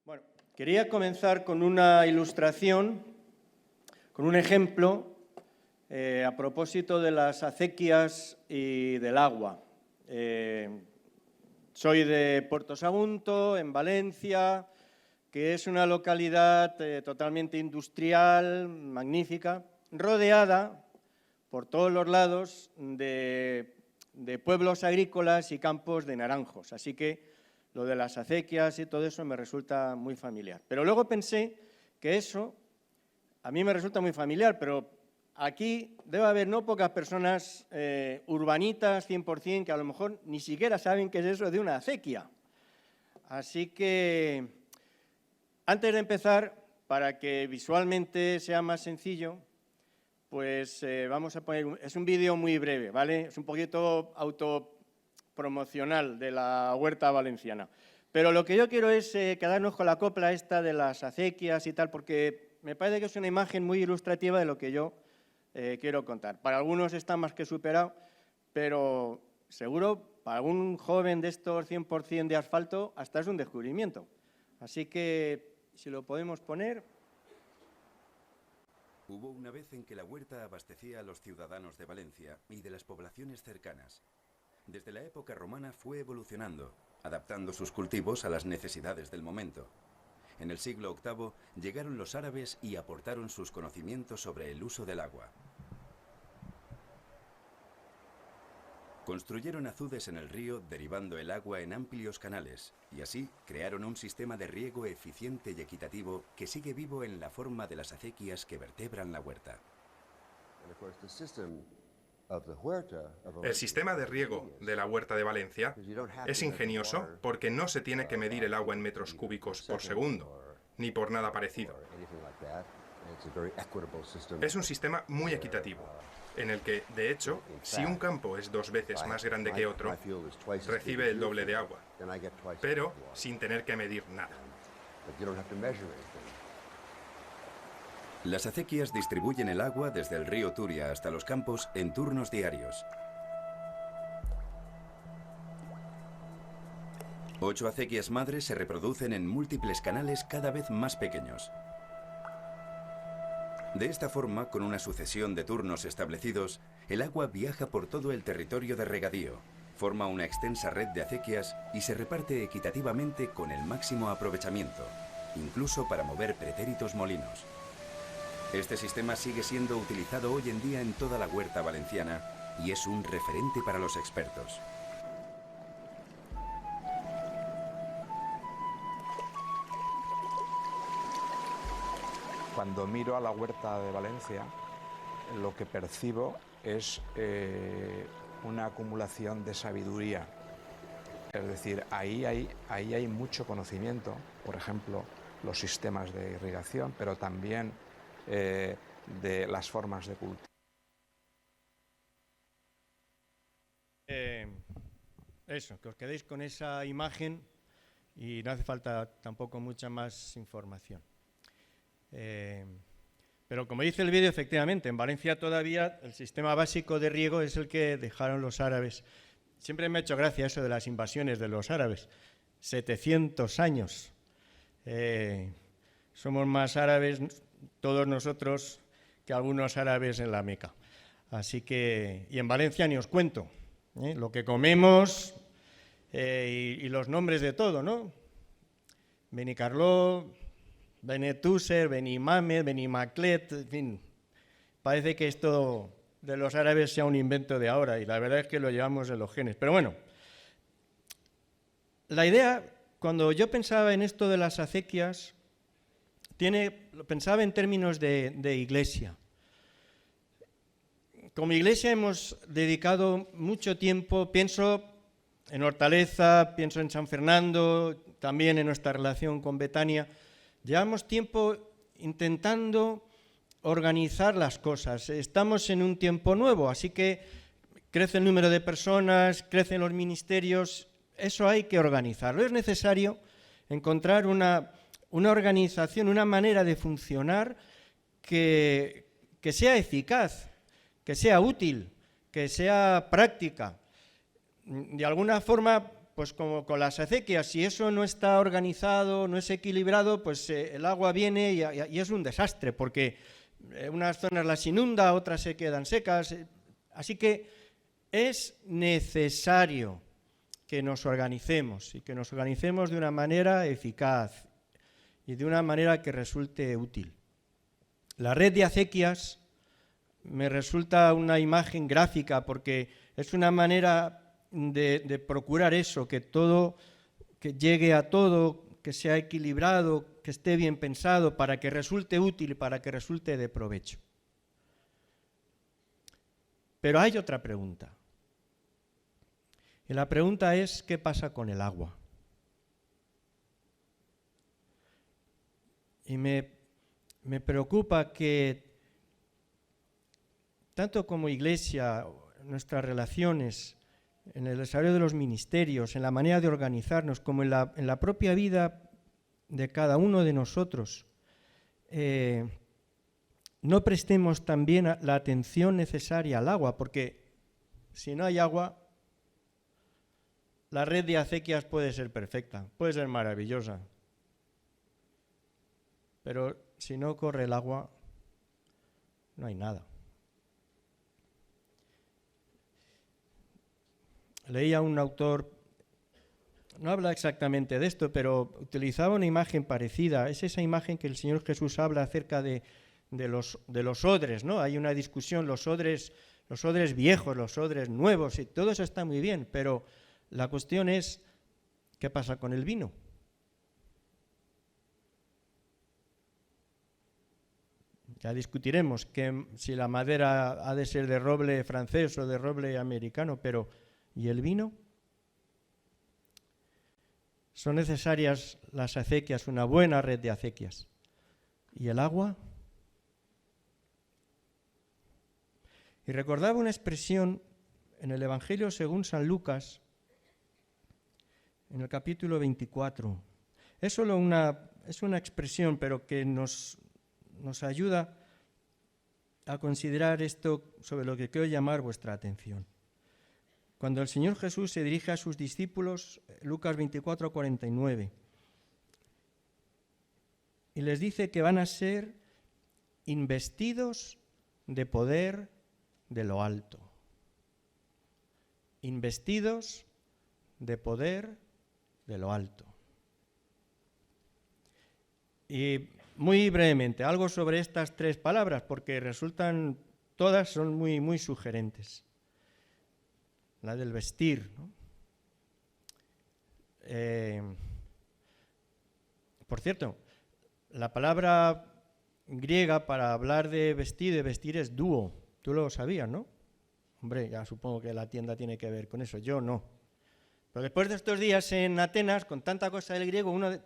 Bueno, quería comenzar con una ilustración, con un ejemplo, a propósito de las acequias y del agua. Soy de Puerto Sagunto, en Valencia, que es una localidad totalmente industrial, magnífica, rodeada por todos los lados de pueblos agrícolas y campos de naranjos. Así que lo de las acequias y todo eso me resulta muy familiar. Pero luego pensé que eso a mí me resulta muy familiar, pero aquí debe haber no pocas personas urbanitas 100% que a lo mejor ni siquiera saben qué es eso de una acequia. Así que antes de empezar, para que visualmente sea más sencillo, pues vamos a poner, es un vídeo muy breve, ¿vale? Es un poquito autopromocional de la huerta valenciana. Pero lo que yo quiero es quedarnos con la copla esta de las acequias y tal, porque me parece que es una imagen muy ilustrativa de lo que yo quiero contar. Para algunos está más que superado, pero seguro para algún joven de estos 100% de asfalto hasta es un descubrimiento. Así que, si lo podemos poner. Hubo una vez en que la huerta abastecía a los ciudadanos de Valencia y de las poblaciones cercanas. Desde la época romana fue evolucionando, adaptando sus cultivos a las necesidades del momento. En el siglo VIII llegaron los árabes y aportaron sus conocimientos sobre el uso del agua. Construyeron azudes en el río derivando el agua en amplios canales y así crearon un sistema de riego eficiente y equitativo que sigue vivo en la forma de las acequias que vertebran la huerta. El sistema de riego de la huerta de Valencia es ingenioso porque no se tiene que medir el agua en metros cúbicos por segundo, ni por nada parecido. Es un sistema muy equitativo, en el que, de hecho, si un campo es 2 veces más grande que otro, recibe el doble de agua, pero sin tener que medir nada. Las acequias distribuyen el agua desde el río Turia hasta los campos en turnos diarios. 8 acequias madres se reproducen en múltiples canales cada vez más pequeños. De esta forma, con una sucesión de turnos establecidos, el agua viaja por todo el territorio de regadío, forma una extensa red de acequias y se reparte equitativamente con el máximo aprovechamiento, incluso para mover pretéritos molinos. Este sistema sigue siendo utilizado hoy en día en toda la huerta valenciana y es un referente para los expertos. Cuando miro a la huerta de Valencia, lo que percibo es una acumulación de sabiduría. Es decir, ahí hay mucho conocimiento, por ejemplo, los sistemas de irrigación, pero también de las formas de cultivo. Eso, que os quedéis con esa imagen y no hace falta tampoco mucha más información. Pero como dice el vídeo, efectivamente, en Valencia todavía el sistema básico de riego es el que dejaron los árabes. Siempre me ha hecho gracia eso de las invasiones de los árabes. 700 años. Somos más árabes todos nosotros que algunos árabes en la Meca. Así que, y en Valencia ni os cuento, lo que comemos y los nombres de todo, ¿no? Benicarló, Benetúser, Benimamed, Benimaclet, en fin. Parece que esto de los árabes sea un invento de ahora y la verdad es que lo llevamos en los genes. Pero bueno, la idea, cuando yo pensaba en esto de las acequias, pensaba en términos de iglesia. Como iglesia hemos dedicado mucho tiempo, pienso en Hortaleza, pienso en San Fernando, también en nuestra relación con Betania. Llevamos tiempo intentando organizar las cosas. Estamos en un tiempo nuevo, así que crece el número de personas, crecen los ministerios, eso hay que organizarlo. Es necesario encontrar una organización, una manera de funcionar que sea eficaz, que sea útil, que sea práctica. De alguna forma pues como con las acequias, si eso no está organizado, no es equilibrado, pues el agua viene y es un desastre, porque unas zonas las inunda, otras se quedan secas. Así que es necesario que nos organicemos y que nos organicemos de una manera eficaz y de una manera que resulte útil. La red de acequias me resulta una imagen gráfica porque es una manera de procurar eso, que todo, que llegue a todo, que sea equilibrado, que esté bien pensado para que resulte útil, para que resulte de provecho. Pero hay otra pregunta. Y la pregunta es, ¿qué pasa con el agua? Y me preocupa que, tanto como Iglesia, nuestras relaciones, en el desarrollo de los ministerios, en la manera de organizarnos, como en la propia vida de cada uno de nosotros, no prestemos también la atención necesaria al agua, porque si no hay agua, la red de acequias puede ser perfecta, puede ser maravillosa, pero si no corre el agua, no hay nada. Leía un autor, no habla exactamente de esto, pero utilizaba una imagen parecida. Es esa imagen que el Señor Jesús habla acerca de los odres, ¿no? Hay una discusión, los odres viejos, los odres nuevos, y todo eso está muy bien, pero la cuestión es, ¿qué pasa con el vino? Ya discutiremos si la madera ha de ser de roble francés o de roble americano, pero ¿y el vino? Son necesarias las acequias, una buena red de acequias. ¿Y el agua? Y recordaba una expresión en el Evangelio según San Lucas, en el capítulo 24. Es solo una expresión, pero que nos ayuda a considerar esto sobre lo que quiero llamar vuestra atención. Cuando el Señor Jesús se dirige a sus discípulos, Lucas 24, 49, y les dice que van a ser investidos de poder de lo alto. Investidos de poder de lo alto. Y muy brevemente, algo sobre estas tres palabras, porque todas son muy, muy sugerentes. La del vestir, ¿no? Por cierto, la palabra griega para hablar de vestir es dúo. Tú lo sabías, ¿no? Hombre, ya supongo que la tienda tiene que ver con eso, yo no. Pero después de estos días en Atenas, con tanta cosa del griego, uno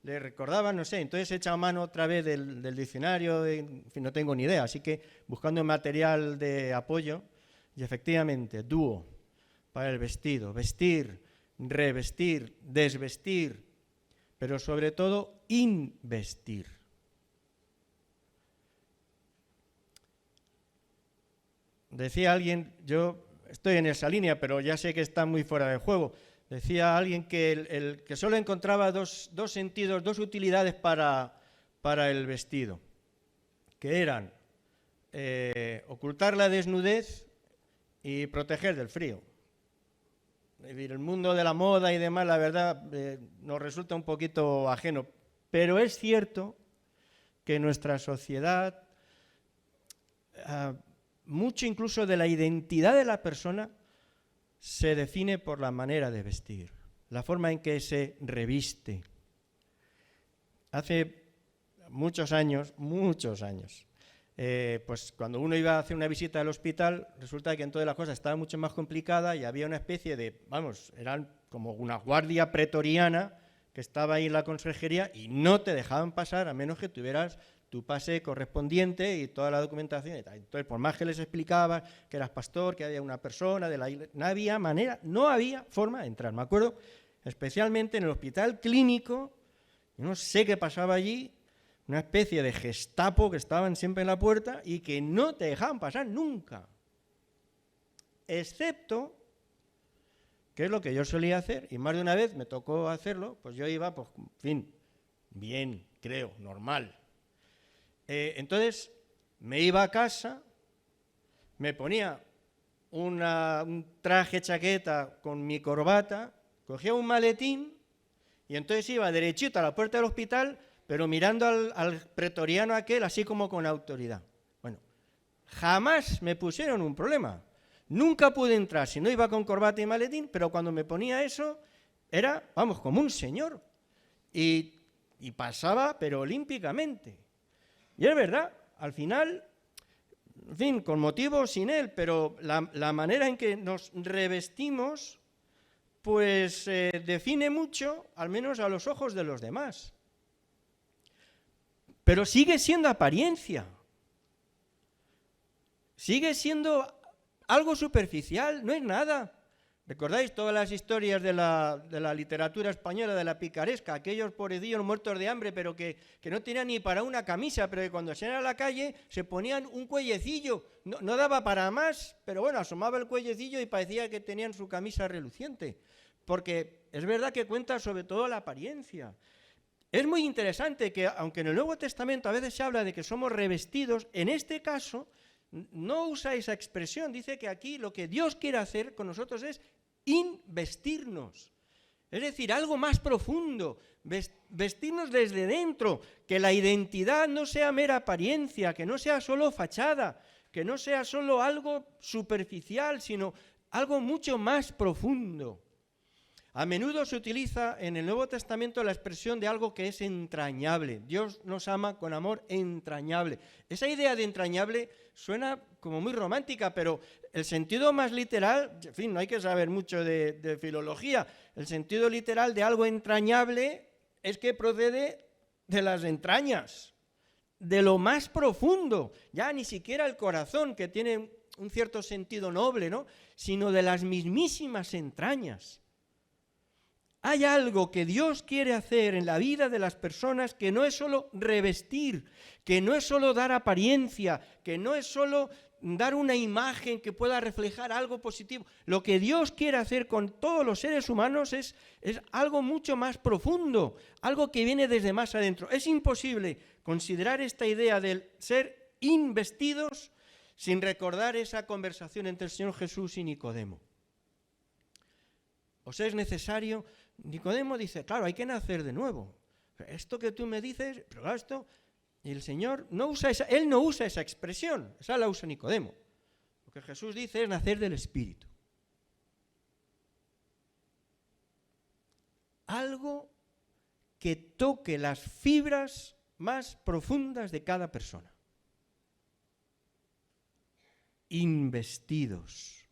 le recordaba, no sé, entonces he echado mano otra vez del diccionario, en fin, no tengo ni idea, así que buscando material de apoyo, y efectivamente, dúo, para el vestido, vestir, revestir, desvestir, pero sobre todo investir. Decía alguien, yo estoy en esa línea, pero ya sé que está muy fuera de juego, decía alguien que que solo encontraba dos sentidos, dos utilidades para el vestido, que eran ocultar la desnudez y proteger del frío. Es decir, el mundo de la moda y demás, la verdad, nos resulta un poquito ajeno, pero es cierto que nuestra sociedad, mucho incluso de la identidad de la persona, se define por la manera de vestir, la forma en que se reviste. Hace muchos años, pues cuando uno iba a hacer una visita al hospital, resulta que entonces la cosa estaba mucho más complicada y había una especie de, eran como una guardia pretoriana que estaba ahí en la conserjería y no te dejaban pasar a menos que tuvieras tu pase correspondiente y toda la documentación y tal. Entonces, por más que les explicaba que eras pastor, que había una persona de la iglesia, no había forma de entrar. Me acuerdo especialmente en el hospital clínico, yo no sé qué pasaba allí, una especie de Gestapo que estaban siempre en la puerta y que no te dejaban pasar nunca, excepto que es lo que yo solía hacer, y más de una vez me tocó hacerlo, pues yo iba, pues, en fin, bien, creo, normal. Entonces, me iba a casa, me ponía un traje chaqueta con mi corbata, cogía un maletín y entonces iba derechito a la puerta del hospital, pero mirando al pretoriano aquel así como con autoridad. Bueno, jamás me pusieron un problema. Nunca pude entrar si no iba con corbata y maletín, pero cuando me ponía eso era, vamos, como un señor. Y pasaba, pero olímpicamente. Y es verdad, al final, en fin, con motivo o sin él, pero la manera en que nos revestimos, pues define mucho, al menos a los ojos de los demás. Pero sigue siendo apariencia. Sigue siendo algo superficial, no es nada. ¿Recordáis todas las historias de la literatura española, de la picaresca? Aquellos pobrecillos muertos de hambre, pero que no tenían ni para una camisa, pero que cuando salían a la calle se ponían un cuellecillo. No daba para más, pero bueno, asomaba el cuellecillo y parecía que tenían su camisa reluciente. Porque es verdad que cuenta sobre todo la apariencia. Es muy interesante que, aunque en el Nuevo Testamento a veces se habla de que somos revestidos, en este caso no usa esa expresión. Dice que aquí lo que Dios quiere hacer con nosotros es investirnos. Es decir, algo más profundo, vestirnos desde dentro, que la identidad no sea mera apariencia, que no sea solo fachada, que no sea solo algo superficial, sino algo mucho más profundo. A menudo se utiliza en el Nuevo Testamento la expresión de algo que es entrañable. Dios nos ama con amor entrañable. Esa idea de entrañable suena como muy romántica, pero el sentido más literal, en fin, no hay que saber mucho de filología, el sentido literal de algo entrañable es que procede de las entrañas, de lo más profundo, ya ni siquiera el corazón, que tiene un cierto sentido noble, ¿no?, sino de las mismísimas entrañas. Hay algo que Dios quiere hacer en la vida de las personas que no es solo revestir, que no es solo dar apariencia, que no es solo dar una imagen que pueda reflejar algo positivo. Lo que Dios quiere hacer con todos los seres humanos es algo mucho más profundo, algo que viene desde más adentro. Es imposible considerar esta idea del ser investidos sin recordar esa conversación entre el Señor Jesús y Nicodemo. ¿Os es necesario? Nicodemo dice, claro, hay que nacer de nuevo. Esto que tú me dices, pero claro, esto... Y el Señor no usa él no usa esa expresión, esa la usa Nicodemo. Lo que Jesús dice es nacer del Espíritu. Algo que toque las fibras más profundas de cada persona. Investidos.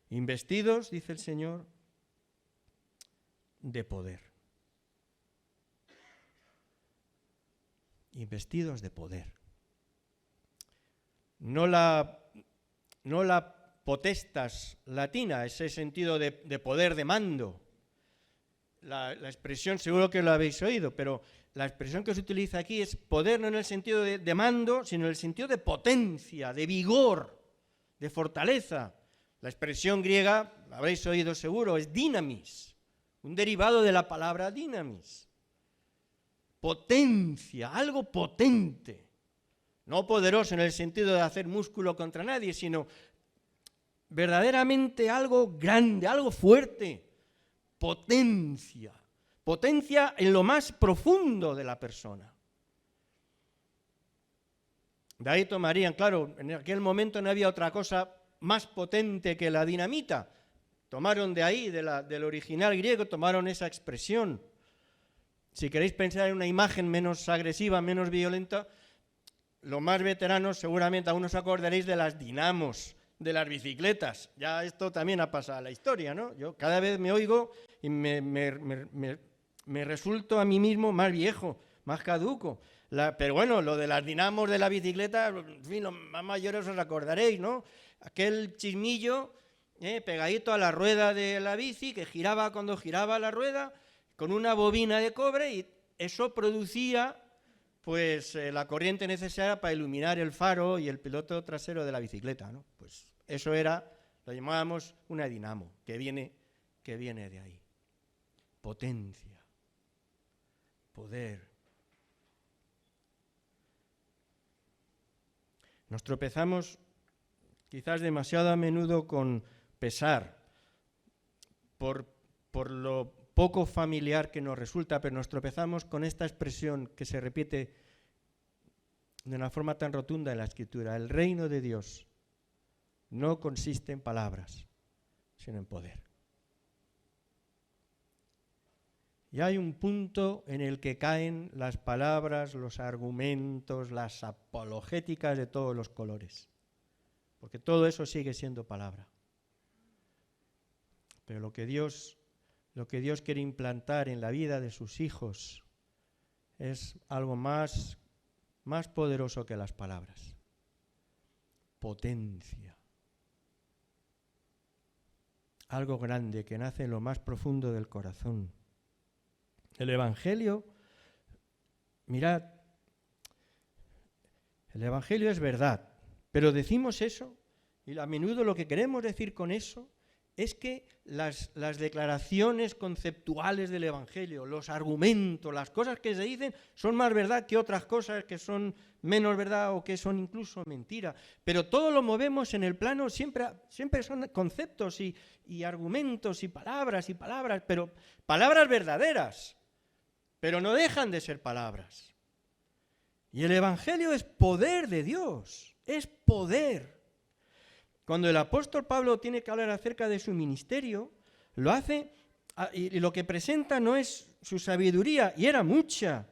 Investidos, dice el Señor, de poder. Investidos de poder. No la potestas latina, ese sentido de poder de mando. La expresión seguro que lo habéis oído, pero la expresión que se utiliza aquí es poder no en el sentido de mando, sino en el sentido de potencia, de vigor, de fortaleza. La expresión griega, la habréis oído seguro, es dynamis, un derivado de la palabra dynamis. Potencia, algo potente. No poderoso en el sentido de hacer músculo contra nadie, sino verdaderamente algo grande, algo fuerte. Potencia. Potencia en lo más profundo de la persona. De ahí tomarían, claro, en aquel momento no había otra cosa más potente que la dinamita. Tomaron de ahí, del original griego, tomaron esa expresión. Si queréis pensar en una imagen menos agresiva, menos violenta, los más veteranos seguramente aún os acordaréis de las dinamos, de las bicicletas. Ya esto también ha pasado a la historia, ¿no? Yo cada vez me oigo y me resulto a mí mismo más viejo, más caduco. Pero bueno, lo de las dinamos de la bicicleta, en fin, los más mayores os acordaréis, ¿no? Aquel chismillo pegadito a la rueda de la bici que giraba cuando giraba la rueda con una bobina de cobre y eso producía pues la corriente necesaria para iluminar el faro y el piloto trasero de la bicicleta, ¿no? Pues eso era Lo llamábamos una dinamo, que viene de ahí. Potencia, poder. Nos tropezamos quizás demasiado a menudo con pesar por lo poco familiar que nos resulta, pero nos tropezamos con esta expresión que se repite de una forma tan rotunda en la Escritura. El reino de Dios no consiste en palabras, sino en poder. Y hay un punto en el que caen las palabras, los argumentos, las apologéticas de todos los colores, porque todo eso sigue siendo palabra. Pero lo que Dios quiere implantar en la vida de sus hijos es algo más poderoso que las palabras. Potencia. Algo grande que nace en lo más profundo del corazón. El Evangelio, mirad, el Evangelio es verdad, pero decimos eso y a menudo lo que queremos decir con eso es que las declaraciones conceptuales del Evangelio, los argumentos, las cosas que se dicen son más verdad que otras cosas que son menos verdad o que son incluso mentira. Pero todo lo movemos en el plano, siempre son conceptos y argumentos y palabras, pero palabras verdaderas, pero no dejan de ser palabras. Y el Evangelio es poder de Dios, es poder. Cuando el apóstol Pablo tiene que hablar acerca de su ministerio, lo hace, y lo que presenta no es su sabiduría, y era mucha.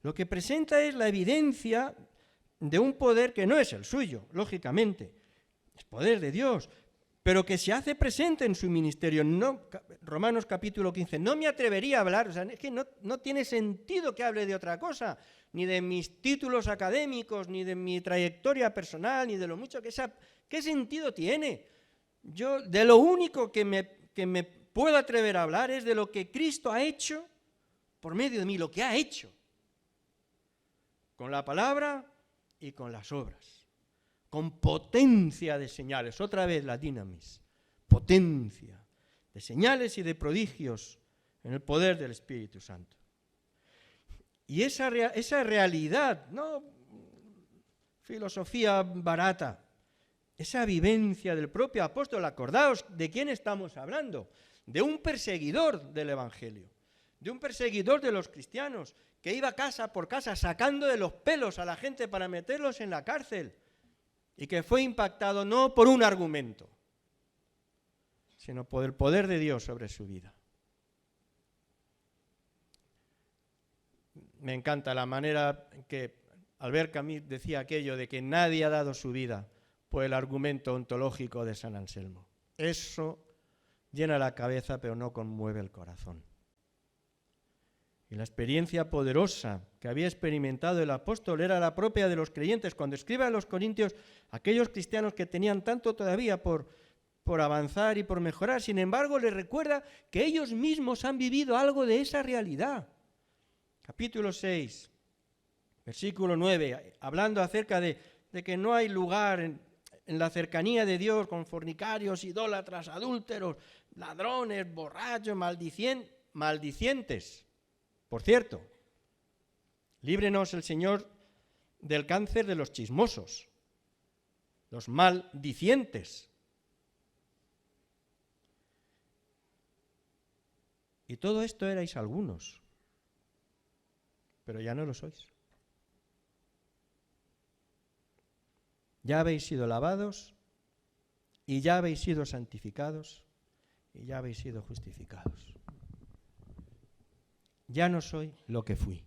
Lo que presenta es la evidencia de un poder que no es el suyo, lógicamente. Es poder de Dios, pero que se hace presente en su ministerio. No, Romanos capítulo 15, no me atrevería a hablar, o sea, es que no tiene sentido que hable de otra cosa, ni de mis títulos académicos, ni de mi trayectoria personal, ni de lo mucho que sea. ¿Qué sentido tiene? Yo de lo único que me puedo atrever a hablar es de lo que Cristo ha hecho por medio de mí, lo que ha hecho, con la palabra y con las obras, con potencia de señales, otra vez la dinamis, potencia de señales y de prodigios en el poder del Espíritu Santo. Y esa realidad, no filosofía barata, esa vivencia del propio apóstol, acordaos de quién estamos hablando, de un perseguidor del Evangelio, de un perseguidor de los cristianos, que iba casa por casa sacando de los pelos a la gente para meterlos en la cárcel, y que fue impactado no por un argumento, sino por el poder de Dios sobre su vida. Me encanta la manera en que Albert Camus decía aquello de que nadie ha dado su vida por el argumento ontológico de San Anselmo. Eso llena la cabeza, pero no conmueve el corazón. Y la experiencia poderosa que había experimentado el apóstol era la propia de los creyentes. Cuando escribe a los Corintios, aquellos cristianos que tenían tanto todavía por avanzar y por mejorar, sin embargo, les recuerda que ellos mismos han vivido algo de esa realidad. Capítulo 6, versículo 9, hablando acerca de que no hay lugar en la cercanía de Dios con fornicarios, idólatras, adúlteros, ladrones, borrachos, maldicientes. Por cierto, líbrenos el Señor del cáncer de los chismosos, los maldicientes. Y todo esto erais algunos, pero ya no lo sois. Ya habéis sido lavados, y ya habéis sido santificados, y ya habéis sido justificados. Ya no soy lo que fui.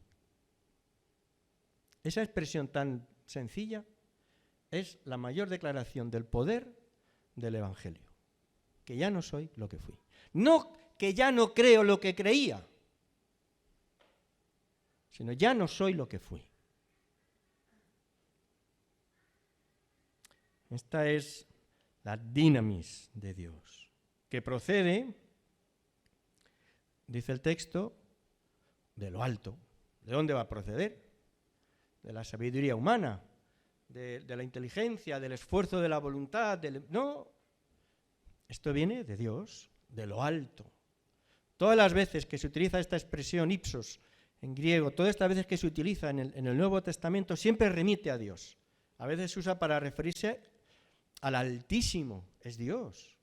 Esa expresión tan sencilla es la mayor declaración del poder del Evangelio. Que ya no soy lo que fui. No que ya no creo lo que creía, sino ya no soy lo que fui. Esta es la dinamis de Dios, que procede, dice el texto, de lo alto. ¿De dónde va a proceder? De la sabiduría humana, de la inteligencia, del esfuerzo de la voluntad. No, Esto viene de Dios, de lo alto. Todas las veces que se utiliza esta expresión ipsos en griego, todas estas veces que se utiliza en el Nuevo Testamento, siempre remite a Dios. A veces se usa para referirse al Altísimo, es Dios.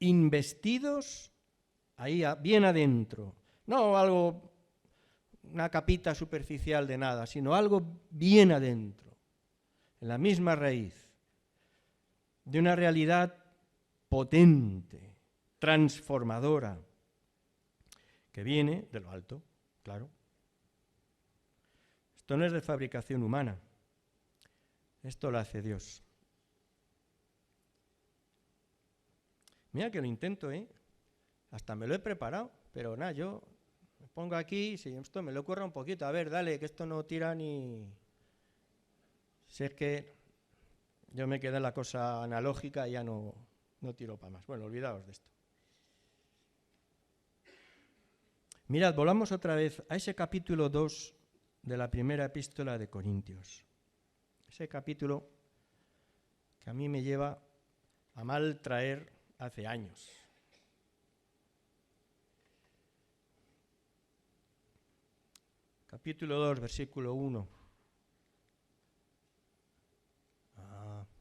Investidos ahí bien adentro, no algo, una capita superficial de nada, sino algo bien adentro, en la misma raíz, de una realidad potente, transformadora, que viene de lo alto, claro. Esto no es de fabricación humana, esto lo hace Dios. Mira que lo intento, hasta me lo he preparado, pero nada, yo me pongo aquí, si esto me lo ocurra un poquito, a ver, dale, que esto no tira ni... Si es que yo me quedé en la cosa analógica y ya no tiro para más. Bueno, olvidaos de esto. Mirad, volvamos otra vez a ese capítulo 2 de la primera epístola de Corintios. Ese capítulo que a mí me lleva a mal traer hace años. Capítulo 2, versículo 1.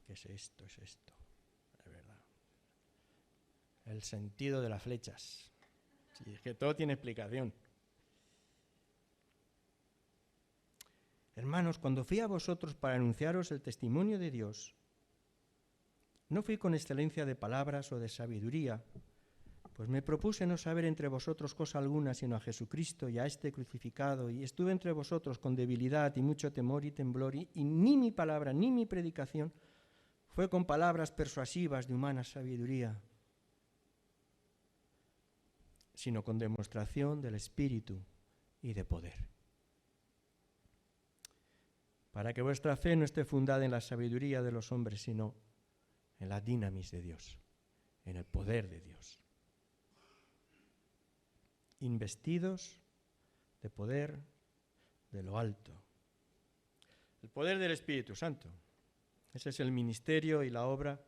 ¿Qué es esto? Es esto. Es verdad. El sentido de las flechas. Sí, es que todo tiene explicación. Hermanos, cuando fui a vosotros para anunciaros el testimonio de Dios, no fui con excelencia de palabras o de sabiduría, pues me propuse no saber entre vosotros cosa alguna, sino a Jesucristo y a este crucificado, y estuve entre vosotros con debilidad y mucho temor y temblor, y ni mi palabra ni mi predicación fue con palabras persuasivas de humana sabiduría, sino con demostración del Espíritu y de poder, para que vuestra fe no esté fundada en la sabiduría de los hombres, sino en la dinamis de Dios, en el poder de Dios. Investidos de poder de lo alto. El poder del Espíritu Santo. Ese es el ministerio y la obra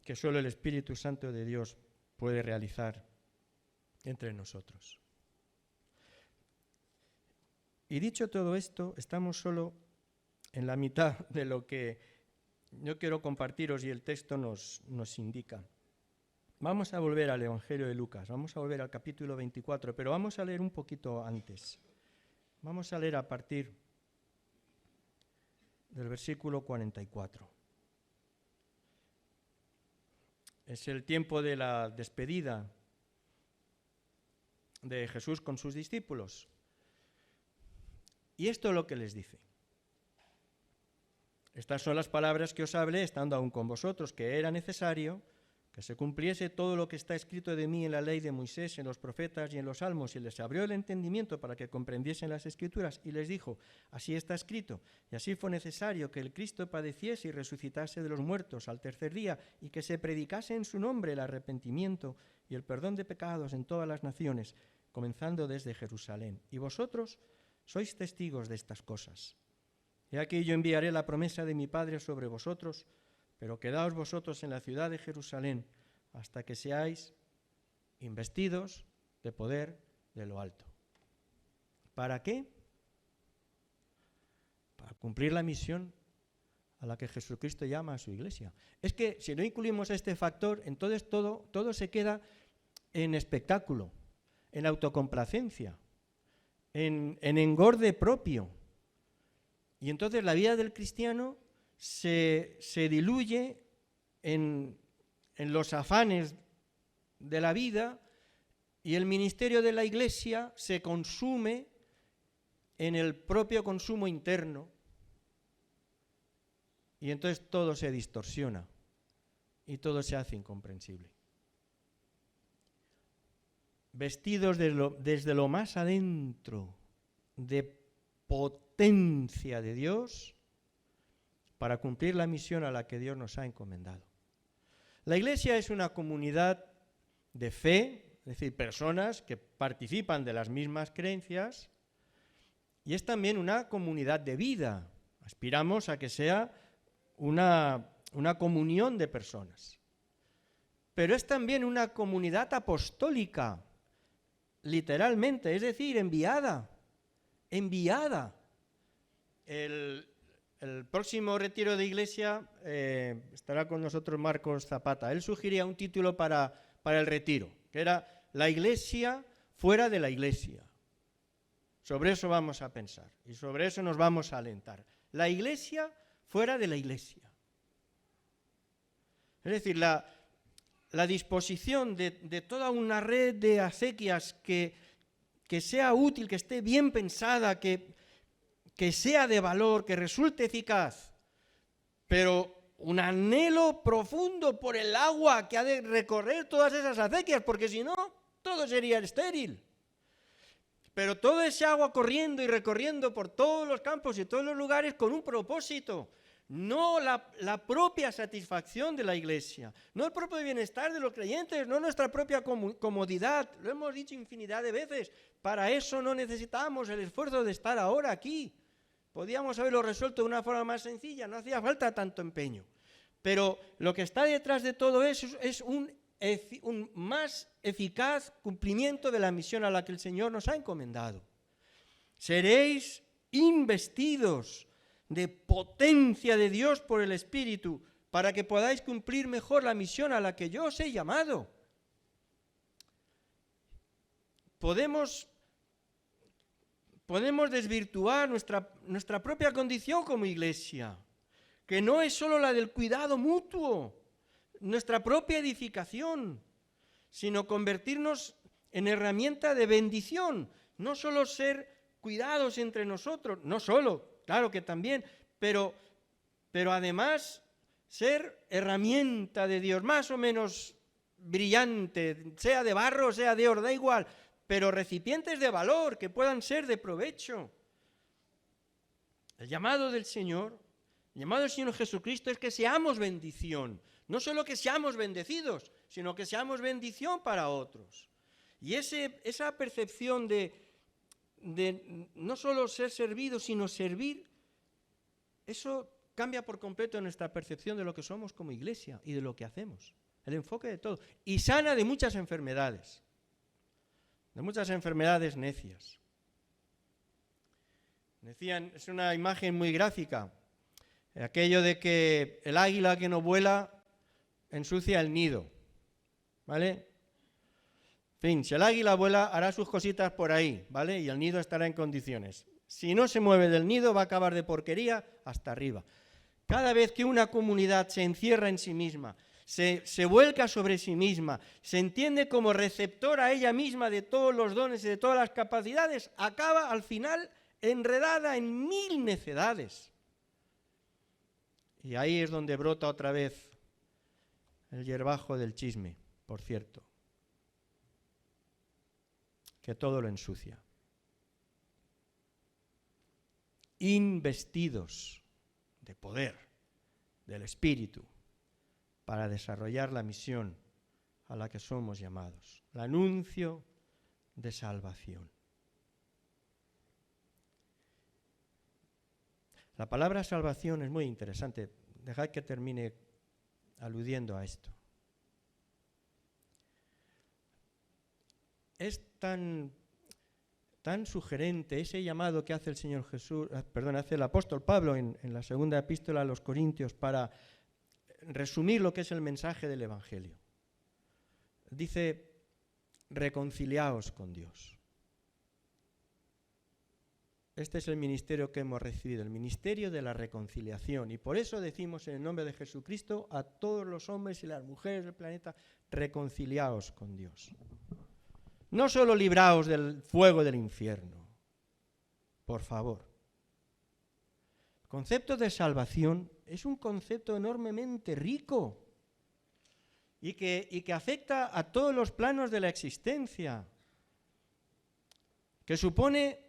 que solo el Espíritu Santo de Dios puede realizar entre nosotros. Y dicho todo esto, estamos solo en la mitad de lo que yo quiero compartiros y el texto nos indica. Vamos a volver al Evangelio de Lucas, vamos a volver al capítulo 24, pero vamos a leer un poquito antes. Vamos a leer a partir del versículo 44. Es el tiempo de la despedida de Jesús con sus discípulos. Y esto es lo que les dice. Estas son las palabras que os hablé estando aún con vosotros, que era necesario que se cumpliese todo lo que está escrito de mí en la ley de Moisés, en los profetas y en los salmos, y les abrió el entendimiento para que comprendiesen las Escrituras, y les dijo, así está escrito, y así fue necesario que el Cristo padeciese y resucitase de los muertos al tercer día, y que se predicase en su nombre el arrepentimiento y el perdón de pecados en todas las naciones, comenzando desde Jerusalén. Y vosotros sois testigos de estas cosas. He aquí yo enviaré la promesa de mi Padre sobre vosotros, pero quedaos vosotros en la ciudad de Jerusalén hasta que seáis investidos de poder de lo alto. ¿Para qué? Para cumplir la misión a la que Jesucristo llama a su iglesia. Es que si no incluimos este factor, entonces todo se queda en espectáculo, en autocomplacencia, en engorde propio. Y entonces la vida del cristiano se diluye en los afanes de la vida, y el ministerio de la Iglesia se consume en el propio consumo interno, y entonces todo se distorsiona y todo se hace incomprensible. Vestidos desde lo más adentro de potencia de Dios, para cumplir la misión a la que Dios nos ha encomendado. La Iglesia es una comunidad de fe, es decir, personas que participan de las mismas creencias, y es también una comunidad de vida. Aspiramos a que sea una comunión de personas, pero es también una comunidad apostólica, literalmente, es decir, enviada. El próximo retiro de iglesia estará con nosotros Marcos Zapata. Él sugería un título para el retiro, que era La Iglesia fuera de la Iglesia. Sobre eso vamos a pensar y sobre eso nos vamos a alentar. La Iglesia fuera de la Iglesia. Es decir, la disposición de toda una red de acequias que sea útil, que esté bien pensada, que sea de valor, que resulte eficaz, pero un anhelo profundo por el agua que ha de recorrer todas esas acequias, porque si no, todo sería estéril. Pero todo ese agua corriendo y recorriendo por todos los campos y todos los lugares con un propósito, no la propia satisfacción de la Iglesia, no el propio bienestar de los creyentes, no nuestra propia comodidad, lo hemos dicho infinidad de veces, para eso no necesitamos el esfuerzo de estar ahora aquí. Podíamos haberlo resuelto de una forma más sencilla, no hacía falta tanto empeño. Pero lo que está detrás de todo eso es un más eficaz cumplimiento de la misión a la que el Señor nos ha encomendado. Seréis investidos de potencia de Dios por el Espíritu para que podáis cumplir mejor la misión a la que yo os he llamado. Podemos desvirtuar nuestra propia condición como iglesia, que no es solo la del cuidado mutuo, nuestra propia edificación, sino convertirnos en herramienta de bendición, no solo ser cuidados entre nosotros, no solo, claro que también, pero además ser herramienta de Dios, más o menos brillante, sea de barro, sea de oro, da igual, pero recipientes de valor que puedan ser de provecho. El llamado del Señor Jesucristo es que seamos bendición, no solo que seamos bendecidos, sino que seamos bendición para otros. Y esa percepción de no solo ser servido, sino servir, eso cambia por completo nuestra percepción de lo que somos como iglesia y de lo que hacemos, el enfoque de todo, y sana de muchas enfermedades necias. Decían, es una imagen muy gráfica, aquello de que el águila que no vuela ensucia el nido, ¿vale? En fin, si el águila vuela, hará sus cositas por ahí, ¿vale? Y el nido estará en condiciones. Si no se mueve del nido, va a acabar de porquería hasta arriba. Cada vez que una comunidad se encierra en sí misma, se vuelca sobre sí misma, se entiende como receptora ella misma de todos los dones y de todas las capacidades, acaba al final enredada en 1000 necedades. Y ahí es donde brota otra vez el hierbajo del chisme, por cierto, que todo lo ensucia. Investidos de poder del Espíritu para desarrollar la misión a la que somos llamados, el anuncio de salvación. La palabra salvación es muy interesante. Dejad que termine aludiendo a esto. Es tan sugerente ese llamado que hace el Señor Jesús, hace el apóstol Pablo en la segunda epístola a los Corintios para resumir lo que es el mensaje del Evangelio. Dice, reconciliaos con Dios. Este es el ministerio que hemos recibido, el ministerio de la reconciliación. Y por eso decimos en el nombre de Jesucristo a todos los hombres y las mujeres del planeta, reconciliaos con Dios. No solo libraos del fuego del infierno, por favor. El concepto de salvación es un concepto enormemente rico y que afecta a todos los planos de la existencia, que supone...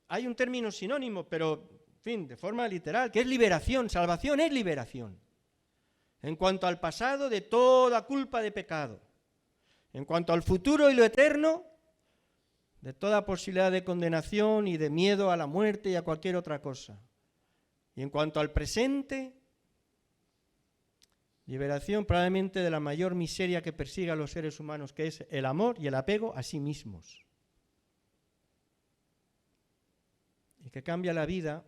Hay un término sinónimo, pero, en fin, de forma literal, que es liberación. Salvación es liberación. En cuanto al pasado, de toda culpa de pecado. En cuanto al futuro y lo eterno, de toda posibilidad de condenación y de miedo a la muerte y a cualquier otra cosa. Y en cuanto al presente, Liberación probablemente de la mayor miseria que persigue a los seres humanos, que es el amor y el apego a sí mismos. Y que cambia la vida,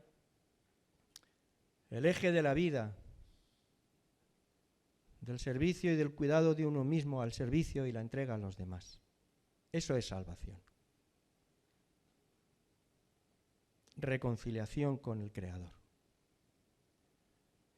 el eje de la vida, del servicio y del cuidado de uno mismo al servicio y la entrega a los demás. Eso es salvación. Reconciliación con el Creador.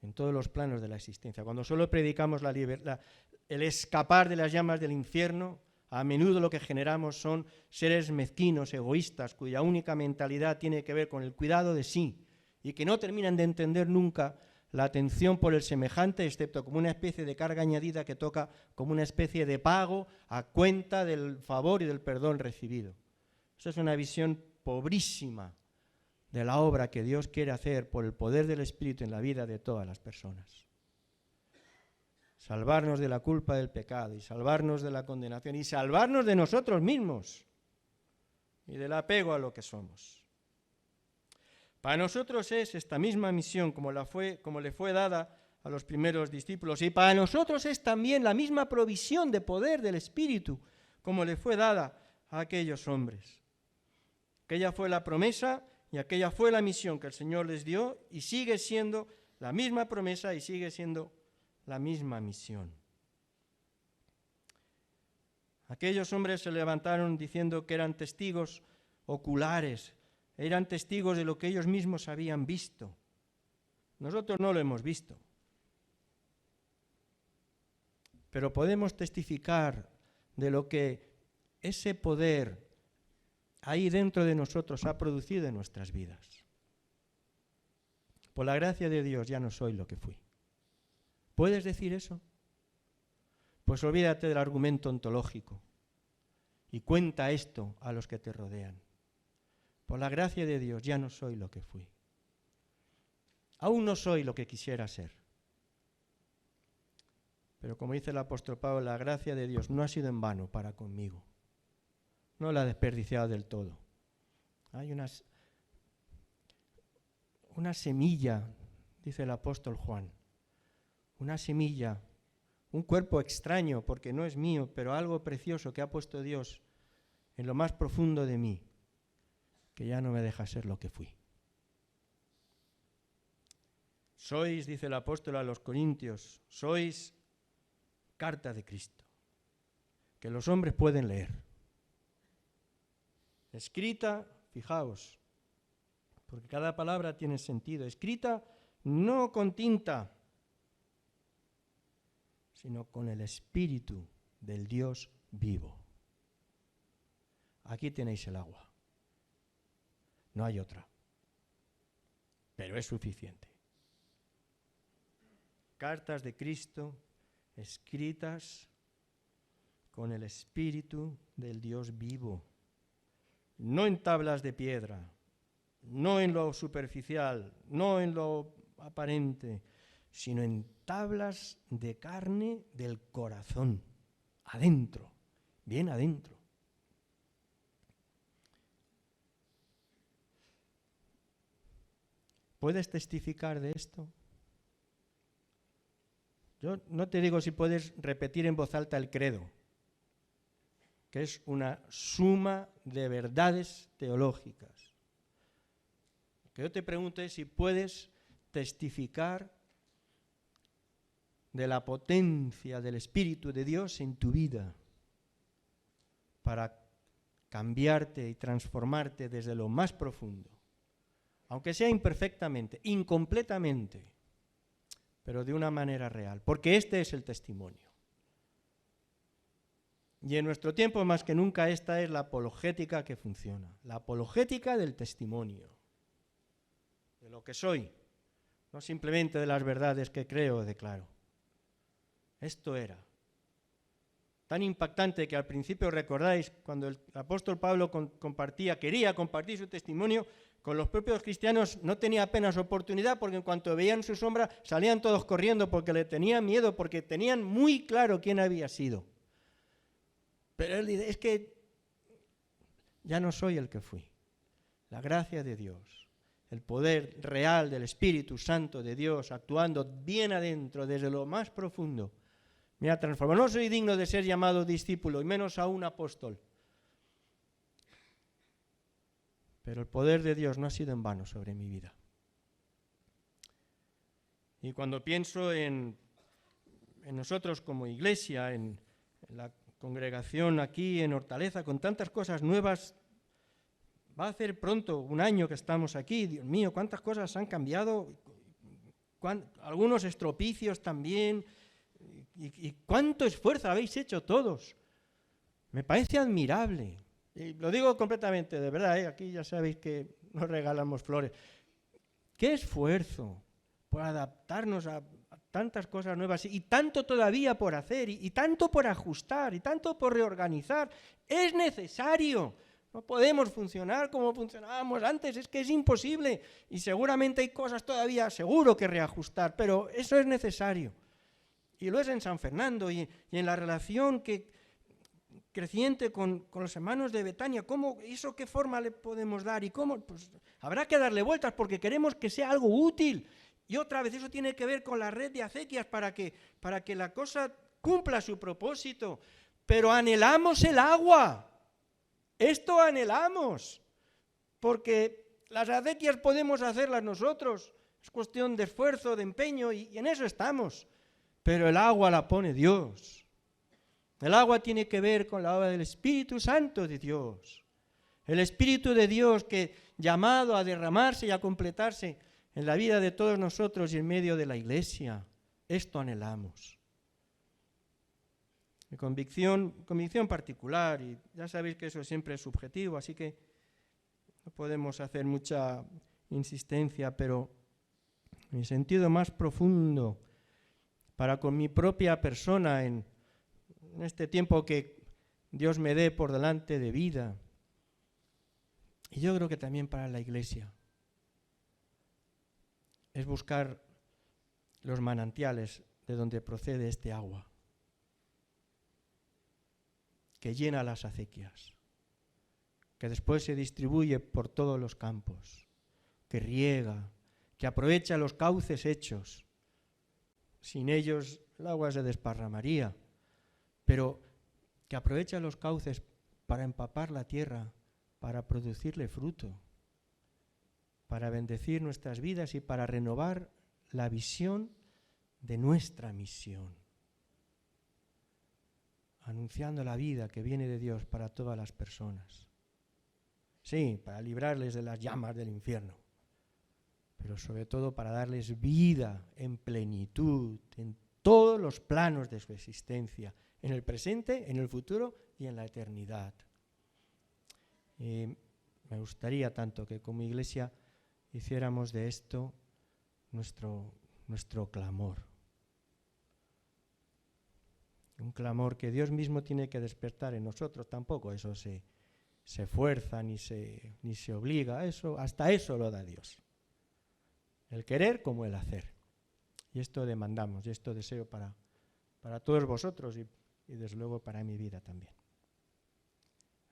En todos los planos de la existencia. Cuando solo predicamos el escapar de las llamas del infierno, a menudo lo que generamos son seres mezquinos, egoístas, cuya única mentalidad tiene que ver con el cuidado de sí y que no terminan de entender nunca la atención por el semejante, excepto como una especie de carga añadida que toca como una especie de pago a cuenta del favor y del perdón recibido. Eso es una visión pobrísima de la obra que Dios quiere hacer por el poder del Espíritu en la vida de todas las personas. Salvarnos de la culpa del pecado y salvarnos de la condenación y salvarnos de nosotros mismos y del apego a lo que somos. Para nosotros es esta misma misión como le fue dada a los primeros discípulos, y para nosotros es también la misma provisión de poder del Espíritu como le fue dada a aquellos hombres. Aquella fue la promesa y aquella fue la misión que el Señor les dio, y sigue siendo la misma promesa y sigue siendo la misma misión. Aquellos hombres se levantaron diciendo que eran testigos oculares, eran testigos de lo que ellos mismos habían visto. Nosotros no lo hemos visto, pero podemos testificar de lo que ese poder ahí dentro de nosotros ha producido en nuestras vidas. Por la gracia de Dios ya no soy lo que fui. ¿Puedes decir eso? Pues olvídate del argumento ontológico y cuenta esto a los que te rodean. Por la gracia de Dios ya no soy lo que fui. Aún no soy lo que quisiera ser. Pero como dice el apóstol Pablo, la gracia de Dios no ha sido en vano para conmigo. No la ha desperdiciado del todo. Hay una semilla, dice el apóstol Juan, una semilla, un cuerpo extraño, porque no es mío, pero algo precioso que ha puesto Dios en lo más profundo de mí, que ya no me deja ser lo que fui. Sois, dice el apóstol a los Corintios, sois carta de Cristo, que los hombres pueden leer. Escrita, fijaos, porque cada palabra tiene sentido, escrita no con tinta, sino con el Espíritu del Dios vivo. Aquí tenéis el agua. No hay otra, pero es suficiente. Cartas de Cristo escritas con el Espíritu del Dios vivo, no en tablas de piedra, no en lo superficial, no en lo aparente, sino en tablas de carne del corazón, adentro, bien adentro. ¿Puedes testificar de esto? Yo no te digo si puedes repetir en voz alta el credo, que es una suma de verdades teológicas. Lo que yo te pregunto es si puedes testificar de la potencia del Espíritu de Dios en tu vida para cambiarte y transformarte desde lo más profundo, aunque sea imperfectamente, incompletamente, pero de una manera real, porque este es el testimonio. Y en nuestro tiempo más que nunca esta es la apologética que funciona, la apologética del testimonio, de lo que soy, no simplemente de las verdades que creo o declaro. Esto era tan impactante que al principio recordáis cuando el apóstol Pablo quería compartir su testimonio con los propios cristianos, no tenía apenas oportunidad porque en cuanto veían su sombra salían todos corriendo porque le tenían miedo, porque tenían muy claro quién había sido. Pero él dice, es que ya no soy el que fui. La gracia de Dios el poder real del Espíritu Santo de Dios actuando bien adentro, desde lo más profundo, me ha transformado. No soy digno de ser llamado discípulo, y menos aún apóstol. Pero el poder de Dios no ha sido en vano sobre mi vida. Y cuando pienso en nosotros como iglesia, en la congregación aquí en Hortaleza, con tantas cosas nuevas, va a hacer pronto 1 año que estamos aquí. Dios mío, cuántas cosas han cambiado, algunos estropicios también, y cuánto esfuerzo habéis hecho todos. Me parece admirable. Y lo digo completamente, de verdad, aquí ya sabéis que no regalamos flores. ¡Qué esfuerzo por adaptarnos a tantas cosas nuevas y tanto todavía por hacer y tanto por ajustar y tanto por reorganizar! Es necesario. No podemos funcionar como funcionábamos antes, es que es imposible. Y seguramente hay cosas todavía, seguro que reajustar, pero eso es necesario. Y lo es en San Fernando y en la relación creciente con los hermanos de Betania. ¿Qué forma le podemos dar? Y cómo, pues habrá que darle vueltas porque queremos que sea algo útil. Y otra vez eso tiene que ver con la red de acequias para que la cosa cumpla su propósito. Pero anhelamos el agua. Esto anhelamos. Porque las acequias podemos hacerlas nosotros. Es cuestión de esfuerzo, de empeño y en eso estamos. Pero el agua la pone Dios. El agua tiene que ver con la obra del Espíritu Santo de Dios. El Espíritu de Dios que, llamado a derramarse y a completarse en la vida de todos nosotros y en medio de la Iglesia. Esto anhelamos. Mi convicción particular, y ya sabéis que eso siempre es subjetivo, así que no podemos hacer mucha insistencia, pero mi sentido más profundo para con mi propia persona en este tiempo que Dios me dé por delante de vida, y yo creo que también para la Iglesia, es buscar los manantiales de donde procede este agua, que llena las acequias, que después se distribuye por todos los campos, que riega, que aprovecha los cauces hechos. Sin ellos el agua se desparramaría, pero que aprovecha los cauces para empapar la tierra, para producirle fruto, para bendecir nuestras vidas y para renovar la visión de nuestra misión, anunciando la vida que viene de Dios para todas las personas. Sí, para librarles de las llamas del infierno, pero sobre todo para darles vida en plenitud, en todos los planos de su existencia, en el presente, en el futuro y en la eternidad. Me gustaría tanto que como Iglesia hiciéramos de esto nuestro clamor. Un clamor que Dios mismo tiene que despertar en nosotros. Tampoco eso se fuerza ni se obliga. Hasta eso lo da Dios. El querer como el hacer. Y esto demandamos, y esto deseo para todos vosotros y desde luego para mi vida también.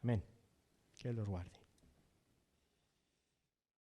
Amén. Que Él los guarde.